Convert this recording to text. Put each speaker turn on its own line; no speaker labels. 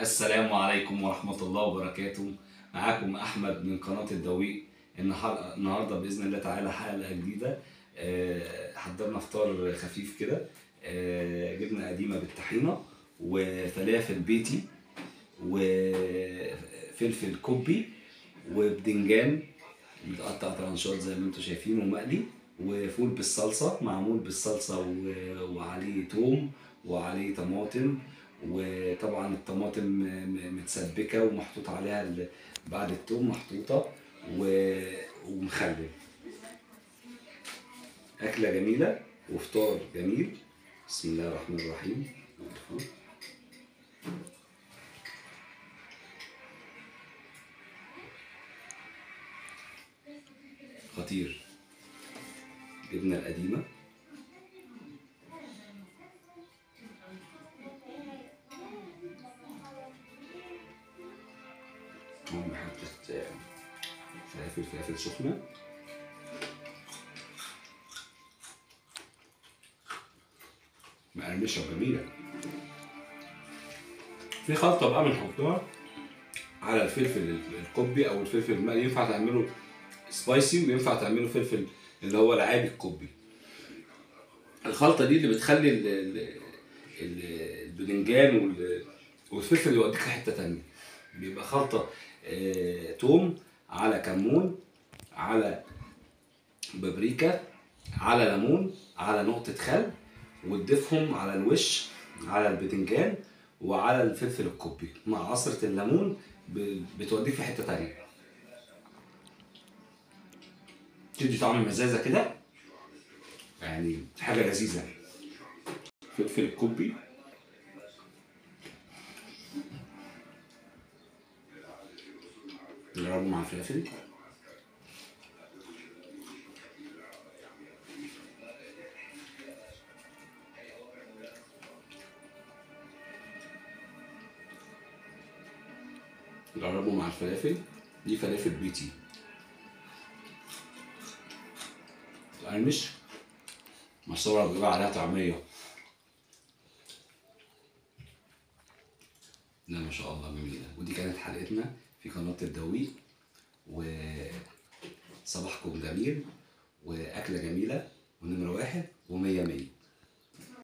السلام عليكم ورحمة الله وبركاته. معاكم أحمد من قناة الدويق. النهاردة بإذن الله تعالى حلقة جديدة. حضرنا فطار خفيف كده. جبنة قديمة بالطحينة وفلافل بيتي وفلفل كوبي وبدنجان متقطع طرنشات زي ما انتم شايفين ومقلي، وفول بالصلصة معمول بالصلصة وعليه توم وعليه طماطم، وطبعا الطماطم متسبكة ومحطوط عليها بعد التوم محطوطة ومخلل. أكلة جميلة وفطار جميل. بسم الله الرحمن الرحيم. خطير. جبنة القديمة بحط فلافل سخنة، مقرمشة وجميلة. في خلطة بقى بنحطها على الفلفل الكوبي أو الفلفل المقلي، ينفع تعمله سبايسي وينفع تعمله فلفل اللي هو العادي الكوبي. الخلطة دي اللي بتخلي البدنجان والفلفل يوديك لحتة تانية. بيبقى خلطة توم على كمون على بابريكا على ليمون على نقطة خل، وتضيفهم على الوش على البدنجان وعلى الفلفل الكوبي مع عصرة الليمون، بتوديك في حتة تانية، تدي طعم مزازة كده، يعني حاجة لذيذة. فلفل الكوبي نجربه مع الفلافل. نجربه مع الفلافل. دي فلافل بيتي مقرمش، مصورة بيبقى عليها طعمية. لا ما شاء الله جميلة. ودي كانت حلقتنا في قناة الدويق، وصباحكم جميل وأكلة جميلة ونمرة 1 و100 100.